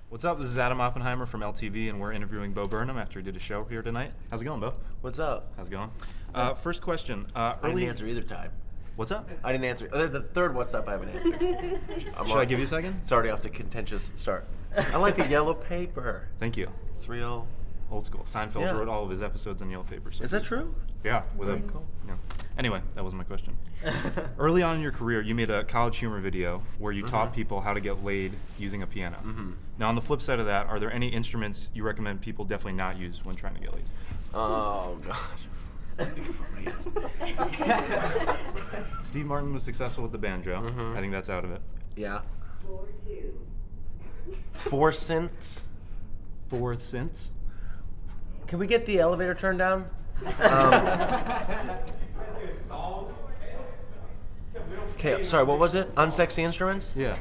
What's up? This is Adam Oppenheimer from LTV, and we're interviewing Bo Burnham after he did a show here tonight. How's it going, Bo? What's up? How's it going? First question. I didn't answer either time. What's up? I didn't answer. Oh, there's the third what's up I haven't answered. Should I give you a second? It's already off to contentious start. I like the yellow paper. Thank you. It's real. Old school. Seinfeld wrote all of his episodes in yellow paper. So Is that true? Yeah. Very cool. Yeah. Anyway, that wasn't my question. Early on in your career, you made a college humor video where you taught people how to get laid using a piano. Now, on the flip side of that, are there any instruments you recommend people definitely not use when trying to get laid? Oh, God. Steve Martin was successful with the banjo. I think that's out of it. Yeah. 4 synths. 4 synths. Can we get the elevator turned down? Okay, sorry, what was it? Unsexy instruments? Yeah.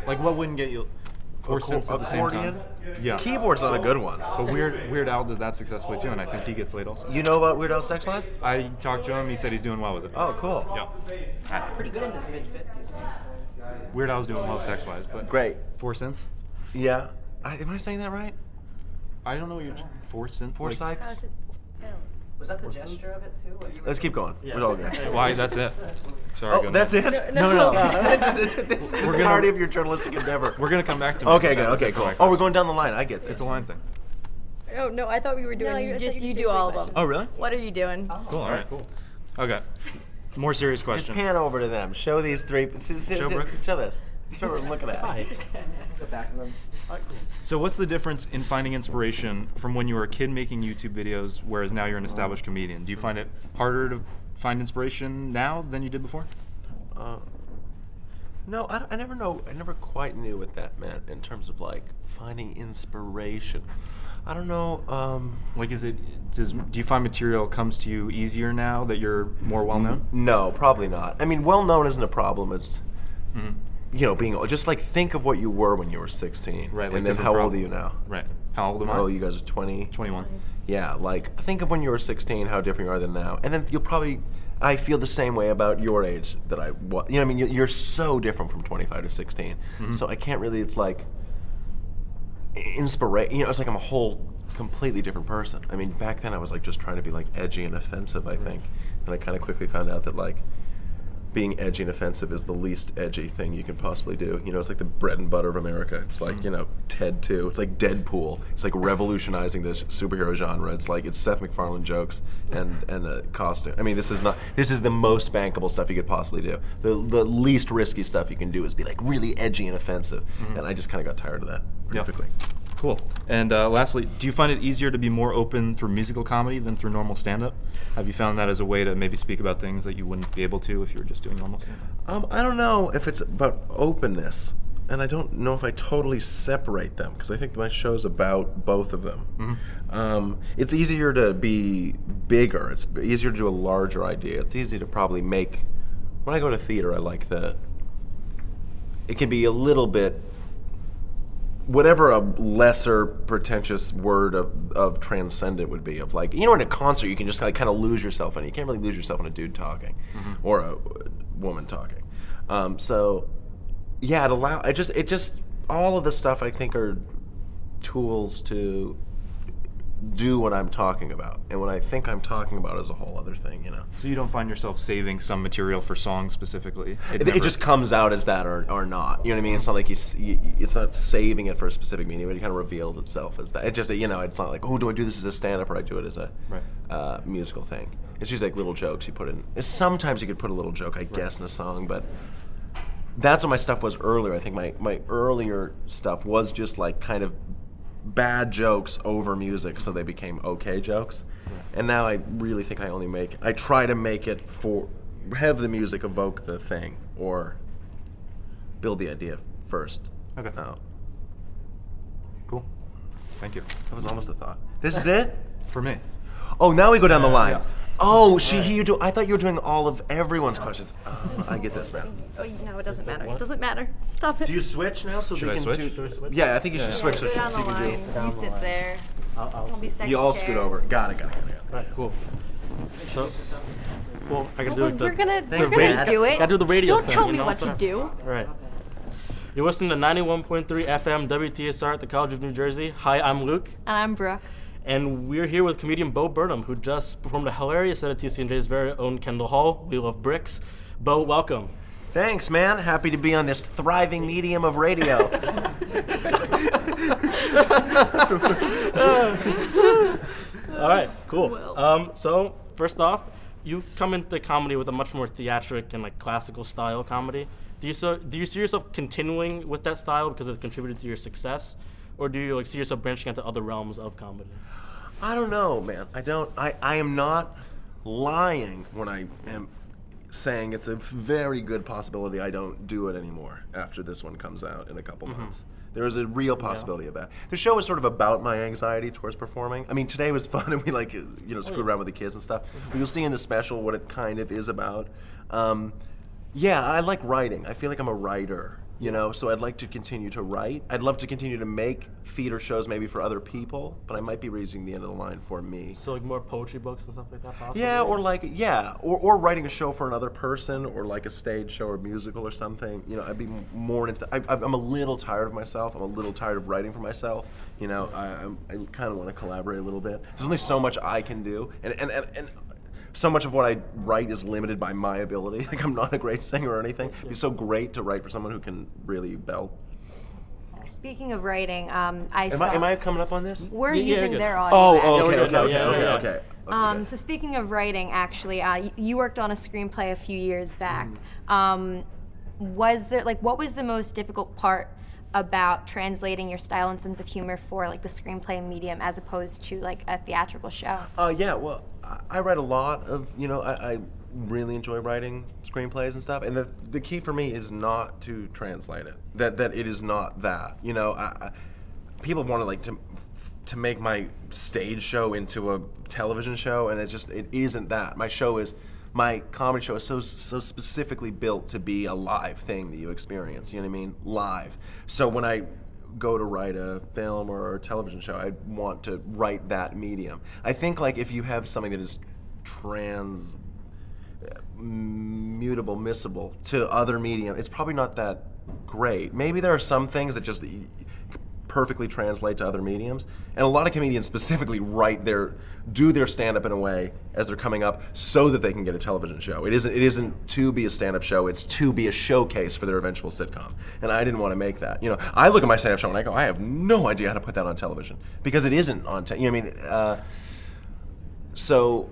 Like what wouldn't get you 4 synths at the same time? Yeah. Keyboard's not a good one. But Weird Al does that successfully too, and I think he gets laid also. You know about Weird Al's sex life? I talked to him. He said he's doing well with it. Oh, cool. Yeah. Pretty good in his mid-50s. Weird Al's doing well sex-wise, but Great. 4 synths? Yeah. Am I saying that right? I don't know what you're 4 synths. 4 like, sipes? Was that the gesture of it too? What you were Let's keep going. We're all good. Why? That's it. Sorry. Oh, that's it? No. This is the entirety of your journalistic endeavor. We're gonna come back to. Okay, good. Okay, cool. Oh, we're going down the line. I get this. It's a line thing. Oh no, I thought we were doing. No, you do all of them. Oh, really? What are you doing? Cool. All right. Cool. Okay. More serious Just question. pan over to them. Show these three. Show this. Show them. Look at that. the back of them. So what's the difference in finding inspiration from when you were a kid making YouTube videos, whereas now you're an established comedian? Do you find it harder to find inspiration now than you did before? No, I never know. I never quite knew what that meant in terms of like finding inspiration. I don't know. Like, do you find material comes to you easier now that you're more well known? No, probably not. I mean, well known isn't a problem. It's you know, being just like think of what you were when you were 16, Right. and then how old are you now? Right. How old am I? Oh, you guys are 20. 21. Yeah, like think of when you were 16, how different you are than now, and then you'll probably. I feel the same way about your age that I was. You know, what I mean, you're so different from 25 to 16. So I can't really. It's like inspiration. You know, it's like I'm a whole completely different person. I mean, back then I was like just trying to be like edgy and offensive. I think, and I kind of quickly found out that like being edgy and offensive is the least edgy thing you can possibly do. You know, it's like the bread and butter of America. It's like, you know, Ted 2. It's like Deadpool. It's like revolutionizing the superhero genre. It's like, it's Seth MacFarlane jokes and a costume. I mean, this is the most bankable stuff you could possibly do. The least risky stuff you can do is be like really edgy and offensive. And I just kind of got tired of that pretty quickly. Cool. And lastly, do you find it easier to be more open through musical comedy than through normal stand-up? Have you found that as a way to maybe speak about things that you wouldn't be able to if you were just doing normal stand-up? I don't know if it's about openness, and I don't know if I totally separate them, because I think my show's about both of them. It's easier to be bigger. It's easier to do a larger idea. It's easy to probably make... When I go to theater, I like the... It can be a little bit... Whatever a lesser pretentious word of transcendent would be, of like, you know, in a concert you can just kind of lose yourself in it. You can't really lose yourself in a dude talking or a woman talking. So yeah, it just all of the stuff I think are tools to do what I'm talking about, and what I think I'm talking about is a whole other thing, you know. So you don't find yourself saving some material for songs specifically? It just comes out as that or not. You know what I mean? It's not like it's not saving it for a specific meaning, but it kind of reveals itself as that. It just, you know, it's not like, oh, do I do this as a stand-up or I do it as a musical thing. It's just like little jokes you put in. Sometimes you could put a little joke, I guess, in a song, but that's what my stuff was earlier. I think my earlier stuff was just like kind of bad jokes over music, so they became okay jokes. And now I really think I try to make it have the music evoke the thing, or build the idea first. Okay. Cool. Thank you. That was almost a thought. This is it? For me. Oh, now we go down the line. Yeah. Oh, I thought you were doing all of everyone's questions. Oh, I get this now. Oh, no, it doesn't matter. It doesn't matter. Stop it. Do you switch now so Should they I can switch? do? Should we switch? Yeah, I think you should switch. So Go down you the can line. do. You sit there. I'll be second You all chair. scoot over. Got it. All right, cool. So, well, I gotta do Well, the we're gonna radio. do it. Gotta do the radio Don't thing, tell you me know, what so- to do. All right. You're listening to 91.3 FM WTSR at the College of New Jersey. Hi, I'm Luke. And I'm Brooke. And we're here with comedian Burnham, who just performed a hilarious set at TCNJ's very own Kendall Hall. We love bricks. Bo, welcome. Thanks, man. Happy to be on this thriving medium of radio. All right, cool. So first off, you've come into comedy with a much more theatric and like classical style comedy. Do you see yourself continuing with that style because it contributed to your success, or do you like see yourself branching into other realms of comedy? I don't know, man. I am not lying when I am saying it's a very good possibility I don't do it anymore after this one comes out in a couple months. There is a real possibility of that. The show is sort of about my anxiety towards performing. I mean, today was fun and we screwed around with the kids and stuff. But you'll see in the special what it kind of is about. Yeah, I like writing. I feel like I'm a writer, so I'd like to continue to write. I'd love to continue to make theater shows maybe for other people, but I might be reaching the end of the line for me. So like more poetry books and stuff like that possibly? Yeah, or writing a show for another person, or like a stage show or musical or something. I'd be more into I'm a little tired of myself. I'm a little tired of writing for myself. I kind of want to collaborate a little bit. There's only so much I can do, and so much of what I write is limited by my ability. Like, I'm not a great singer or anything. It'd be so great to write for someone who can really belt. Speaking of writing, Am I coming up on this? We're Yeah, using good. their audio. Okay. So speaking of writing, actually, you worked on a screenplay a few years back. What was the most difficult part about translating your style and sense of humor for like the screenplay medium as opposed to like a theatrical show? Well, I write a lot of, I really enjoy writing screenplays and stuff, and the key for me is not to translate it. That it is not that. People want to make my stage show into a television show, and it isn't that. My comedy show is so specifically built to be a live thing that you experience, you know what I mean? Live. So when I go to write a film or a television show, I want to write that medium. I think like if you have something that is mutable, missable to other medium, it's probably not that great. Maybe there are some things that just perfectly translate to other mediums, and a lot of comedians specifically do their stand-up in a way as they're coming up so that they can get a television show. It isn't to be a stand-up show, it's to be a showcase for their eventual sitcom. And I didn't want to make that. I look at my stand-up show and I go, I have no idea how to put that on television, because it isn't on so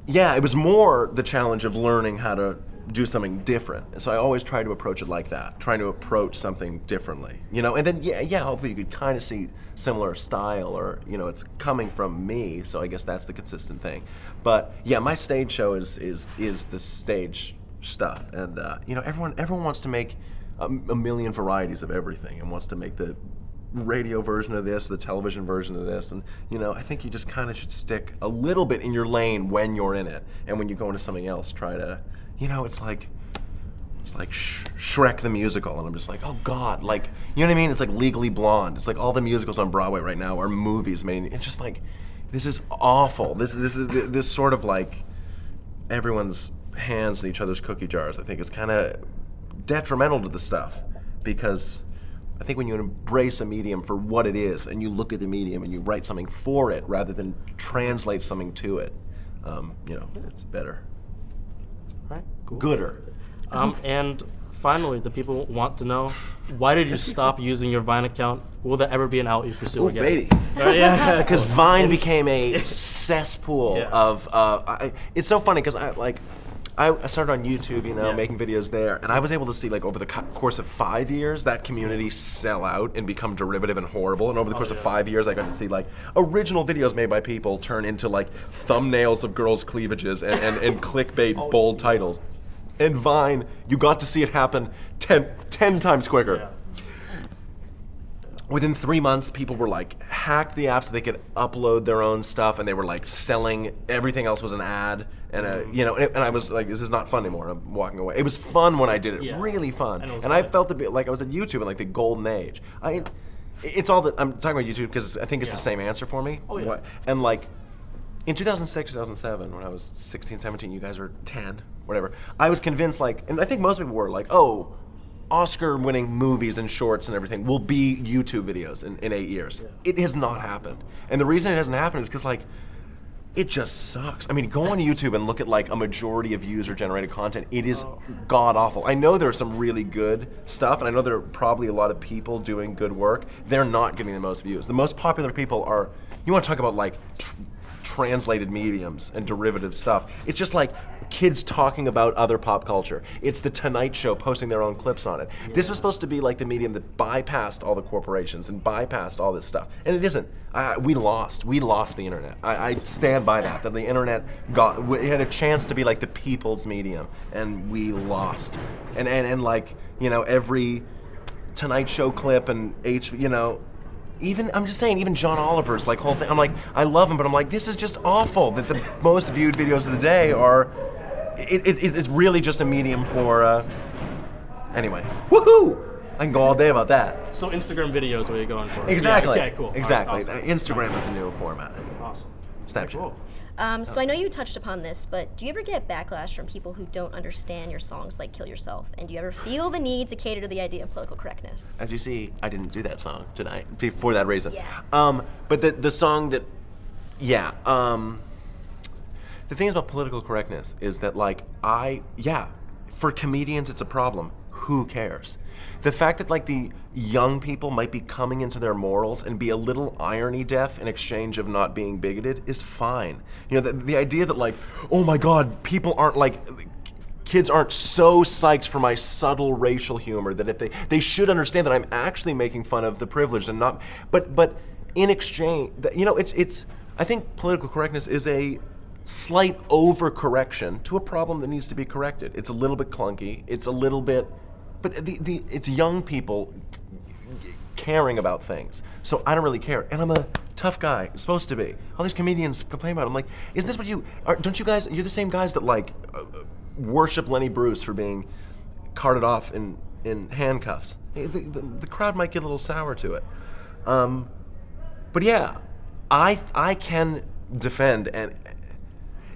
yeah, it was more the challenge of learning how to do something different. And so I always try to approach it like that, trying to approach something differently. And then hopefully you could kind of see similar style, or it's coming from me, so I guess that's the consistent thing. But yeah, my stage show is the stage stuff, and everyone wants to make a million varieties of everything, and wants to make the radio version of this, the television version of this, and I think you just kind of should stick a little bit in your lane when you're in it, and when you go into something else, try to it's like Shrek the musical, and I'm just like, oh God, like, you know what I mean? It's like Legally Blonde. It's like all the musicals on Broadway right now are movies made. It's just like, this is awful. This sort of like everyone's hands in each other's cookie jars, I think, is kind of detrimental to the stuff, because I think when you embrace a medium for what it is, and you look at the medium and you write something for it rather than translate something to it, it's better. Right, cool. Gooder. And finally, the people want to know, why did you stop using your Vine account? Will there ever be an out you pursue again? Baby. Yeah. Because Vine became a cesspool of. It's so funny because I started on YouTube, making videos there, and I was able to see, like, over the course of 5 years, that community sell out and become derivative and horrible. And over the course of 5 years, I got to see, like, original videos made by people turn into, like, thumbnails of girls' cleavages and clickbait bold titles. And Vine, you got to see it happen 10 times quicker. Yeah. Within 3 months, people were like, hacked the app so they could upload their own stuff, and they were like selling, everything else was an ad, and and I was like, this is not fun anymore, and I'm walking away. It was fun when I did it, really fun. And I felt a bit like I was at YouTube in like the golden age. It's all that, I'm talking about YouTube because I think it's the same answer for me. Oh, yeah. And like, in 2006, 2007, when I was 16, 17, you guys were 10, whatever, I was convinced, like, and I think most people were like, oh, Oscar-winning movies and shorts and everything will be YouTube videos in 8 years. Yeah. It has not happened. And the reason it hasn't happened is because, like, it just sucks. I mean, go on YouTube and look at like a majority of user-generated content. It is god-awful. I know there's some really good stuff, and I know there are probably a lot of people doing good work. They're not getting the most views. The most popular people are, you want to talk about like translated mediums and derivative stuff. It's just like kids talking about other pop culture. It's the Tonight Show posting their own clips on it. Yeah. This was supposed to be like the medium that bypassed all the corporations and bypassed all this stuff, and it isn't. We lost the internet. I stand by that the internet it had a chance to be like the people's medium, and we lost. And like, you know, every Tonight Show clip and even, I'm just saying, even John Oliver's like whole thing, I'm like, I love him, but I'm like, this is just awful that the most viewed videos of the day are, it's really just a medium for, anyway, woohoo! I can go all day about that. So Instagram videos where you're going for. Exactly. Yeah, okay, cool. Exactly. Right, awesome. Instagram is the new format. Awesome. Snapchat. Cool. So I know you touched upon this, but do you ever get backlash from people who don't understand your songs like Kill Yourself? And do you ever feel the need to cater to the idea of political correctness? As you see, I didn't do that song tonight for that reason. Yeah. But the song that, yeah. The thing about political correctness is that like, for comedians it's a problem. Who cares? The fact that like the young people might be coming into their morals and be a little irony deaf in exchange of not being bigoted is fine. You know, the idea that like, oh my God, people aren't like, kids aren't so psyched for my subtle racial humor that if they should understand that I'm actually making fun of the privileged and not, but in exchange, you know, it's I think political correctness is a slight overcorrection to a problem that needs to be corrected. It's a little bit clunky. It's a little bit, but it's young people caring about things. So I don't really care. And I'm a tough guy, I'm supposed to be. All these comedians complain about it. I'm like, isn't this what you are? Don't you guys, you're the same guys that like worship Lenny Bruce for being carted off in handcuffs. The crowd might get a little sour to it. But yeah, I can defend, and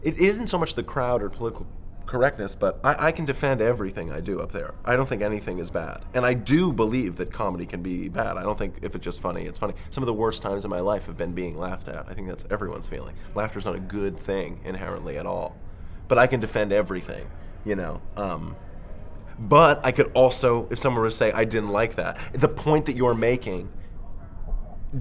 it isn't so much the crowd or political correctness, but I can defend everything I do up there. I don't think anything is bad. And I do believe that comedy can be bad. I don't think if it's just funny, it's funny. Some of the worst times in my life have been being laughed at. I think that's everyone's feeling. Laughter's not a good thing inherently at all. But I can defend everything, you know. But I could also, if someone were to say, I didn't like that, the point that you're making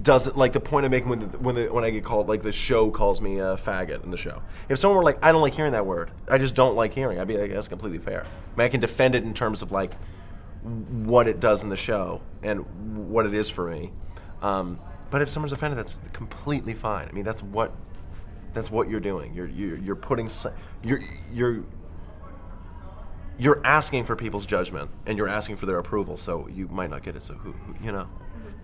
doesn't, like the point I'm making when I get called, like the show calls me a faggot in the show. If someone were like, I don't like hearing that word, I just don't like hearing, I'd be like, that's completely fair. I mean, I can defend it in terms of like what it does in the show and what it is for me. But if someone's offended, that's completely fine. I mean, that's what you're doing. You're putting, you're asking for people's judgment and you're asking for their approval. So you might not get it. So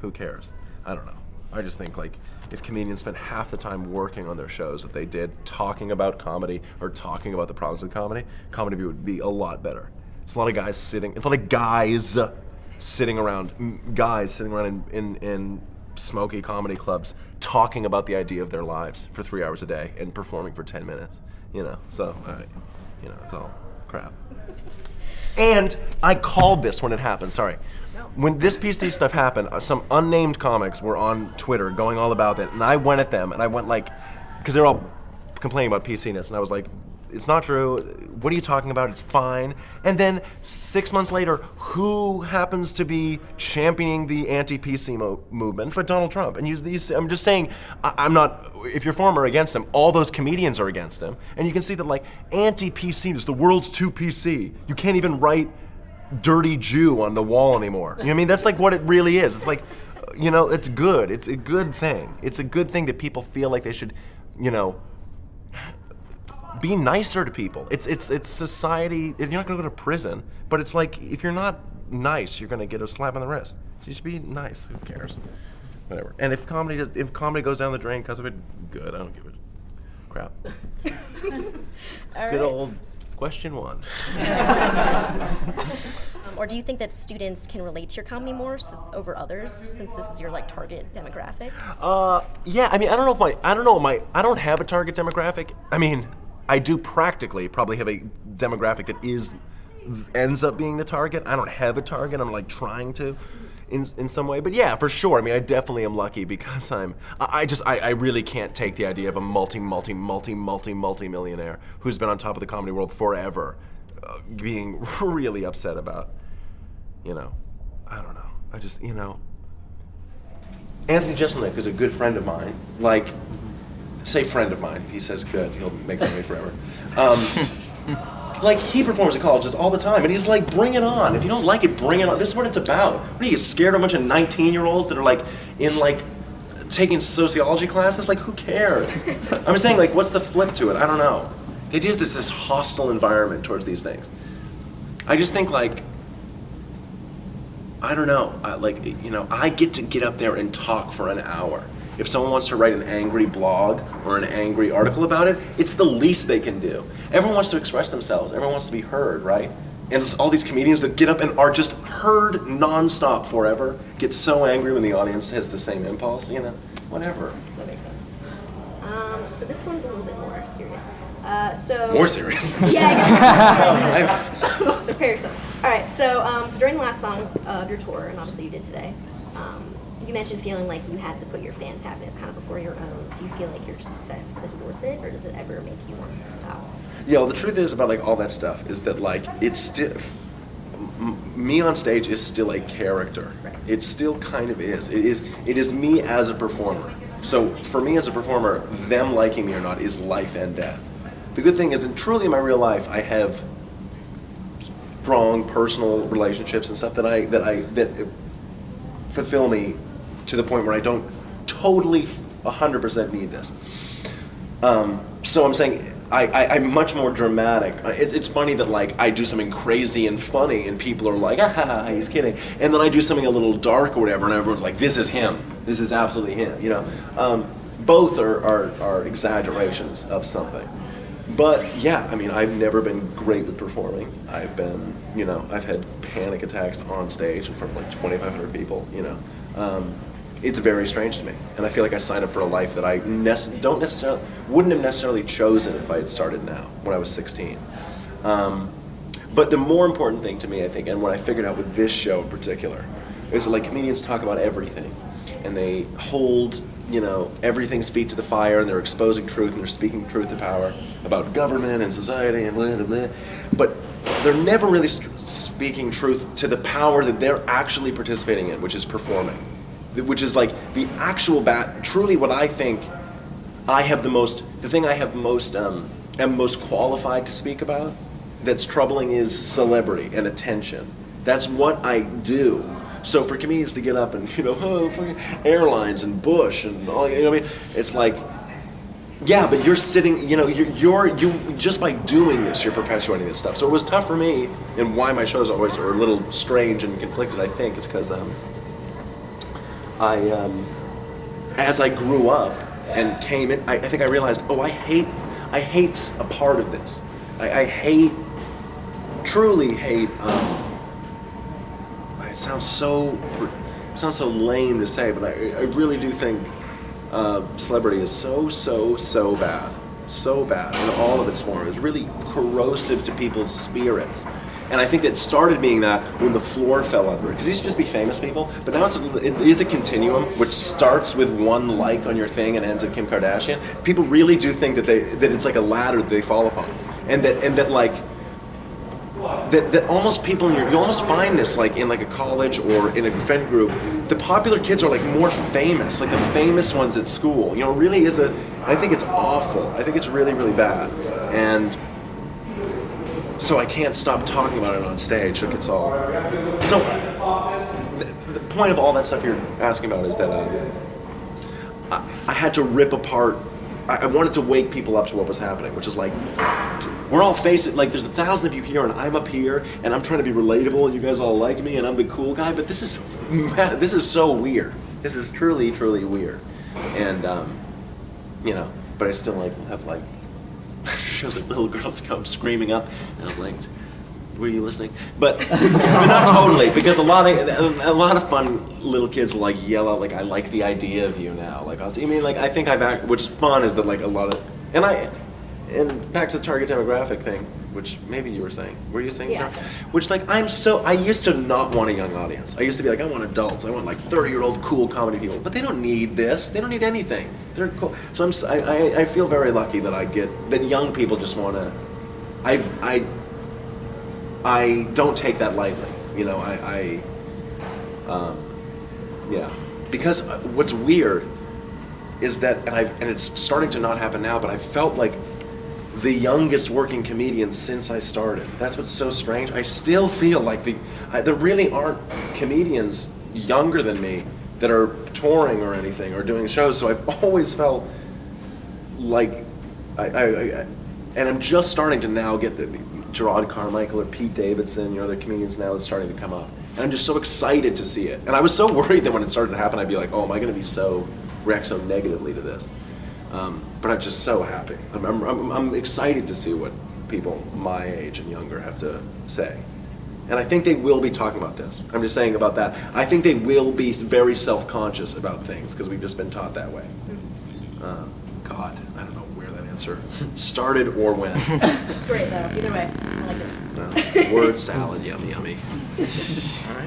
who cares? I don't know. I just think like if comedians spent half the time working on their shows that they did talking about comedy or talking about the problems with comedy would be a lot better. It's a lot of guys sitting around in smoky comedy clubs talking about the idea of their lives for 3 hours a day and performing for 10 minutes. You know, so it's all crap. And I called this when it happened, sorry. When this PC stuff happened, some unnamed comics were on Twitter going all about it, and I went at them, and I went like, because they're all complaining about PC-ness, and I was like, it's not true, what are you talking about, it's fine. And then 6 months later, who happens to be championing the anti-PC movement but Donald Trump? And I'm just saying, I'm not, if you're for him or against him, all those comedians are against him. And you can see that like, anti-PC is the world's too PC. You can't even write dirty Jew on the wall anymore. You know what I mean? That's like what it really is. It's like, you know, it's good. It's a good thing. It's a good thing that people feel like they should, you know, be nicer to people. It's society. You're not gonna go to prison, but it's like if you're not nice, you're gonna get a slap on the wrist. You should be nice. Who cares? Whatever. And if comedy goes down the drain because of it, good. I don't give a crap. Good old question one. Or do you think that students can relate to your comedy more over others, since this is your like target demographic? Yeah. I mean, I don't have a target demographic. I mean, I do practically probably have a demographic that is ends up being the target. I don't have a target. I'm like trying to in some way. But yeah, for sure. I mean, I definitely am lucky because I really can't take the idea of a multi-millionaire who's been on top of the comedy world forever being really upset about, I don't know. I just, Anthony Jeselnik is a good friend of mine. Like, say friend of mine. If he says good, he'll make fun of me forever. Like, he performs at colleges all the time, and he's like, bring it on. If you don't like it, bring it on. This is what it's about. What, are you scared of a bunch of 19-year-olds that are like, taking sociology classes? Like, who cares? I'm saying, like, what's the flip to it? I don't know. The idea is there's this hostile environment towards these things. I just think, like, I don't know. I get to get up there and talk for an hour. If someone wants to write an angry blog or an angry article about it, it's the least they can do. Everyone wants to express themselves. Everyone wants to be heard, right? And it's all these comedians that get up and are just heard nonstop forever, get so angry when the audience has the same impulse, whatever. That makes sense. So this one's a little bit more serious. More serious? Yeah, I guess more serious. So prepare yourself. All right, so during the last song of your tour, and obviously you did today, you mentioned feeling like you had to put your fans' happiness kind of before your own. Do you feel like your success is worth it, or does it ever make you want to stop? Yeah, well, the truth is about like all that stuff is that like it's still me on stage is still a character. Right. It still kind of is. It is me as a performer. So for me as a performer, them liking me or not is life and death. The good thing is, and truly in my real life, I have strong personal relationships and stuff that fulfill me to the point where I don't totally 100% need this. So I'm saying I'm much more dramatic. It's funny that like I do something crazy and funny and people are like, ah, he's kidding. And then I do something a little dark or whatever and everyone's like, this is him. This is absolutely him, Both are exaggerations of something. But yeah, I mean, I've never been great with performing. I've been, I've had panic attacks on stage in front of like 2,500 people, It's very strange to me. And I feel like I signed up for a life that I wouldn't have necessarily chosen if I had started now, when I was 16. But the more important thing to me, I think, and what I figured out with this show in particular, is that like comedians talk about everything. And they hold everything's feet to the fire, and they're exposing truth, and they're speaking truth to power about government and society and blah, blah, blah. But they're never really speaking truth to the power that they're actually participating in, which is performing. Which is like the actual truly what I think the thing I have most, am most qualified to speak about that's troubling is celebrity and attention. That's what I do. So for comedians to get up and, fucking airlines and Bush and all, it's like, yeah, but you're sitting, you just by doing this, you're perpetuating this stuff. So it was tough for me, and why my shows always are a little strange and conflicted, I think, is because as I grew up and came in, I think I realized, I hate a part of this. I truly hate, it sounds so lame to say, but I really do think celebrity is so bad. So bad in all of its forms. It's really corrosive to people's spirits. And I think it started being that when the floor fell under it. Because these used to just be famous people, but now it is a continuum which starts with one like on your thing and ends at Kim Kardashian. People really do think that it's like a ladder that they fall upon. And that like that almost people you almost find this like in like a college or in a friend group. The popular kids are like more famous, like the famous ones at school. It really is I think it's awful. I think it's really, really bad. And so I can't stop talking about it on stage. Like it's all. So the point of all that stuff you're asking about is that I had to rip apart. I wanted to wake people up to what was happening, which is like, we're all facing, like there's 1,000 of you here and I'm up here and I'm trying to be relatable and you guys all like me and I'm the cool guy, but this is so weird. This is truly, truly weird. And, but I still like have like, shows like little girls come screaming up and I'm like, were you listening? But not totally, because a lot of fun little kids will like yell out like, I like the idea of you now. Like I think what's fun is that like a lot of, and and back to the target demographic thing, which maybe you were saying. Were you saying? Yeah. John? Which like I used to not want a young audience. I used to be like, I want adults. I want like 30-year-old cool comedy people. But they don't need this. They don't need anything. They're cool. So I feel very lucky that I get that young people just want to. I don't take that lightly. You know, yeah. Because what's weird is that, and it's starting to not happen now, but I felt like the youngest working comedian since I started. That's what's so strange. I still feel like there really aren't comedians younger than me that are touring or anything or doing shows. So I've always felt like and I'm just starting to now get Gerard Carmichael or Pete Davidson, other comedians now that's starting to come up. And I'm just so excited to see it. And I was so worried that when it started to happen, I'd be like, oh, am I going to react so negatively to this? But I'm just so happy. I'm excited to see what people my age and younger have to say. And I think they will be talking about this. I'm just saying about that. I think they will be very self-conscious about things because we've just been taught that way. God, I don't know where that answer started or when. It's great though. Either way, I like it. Word salad, yummy, yummy. All right.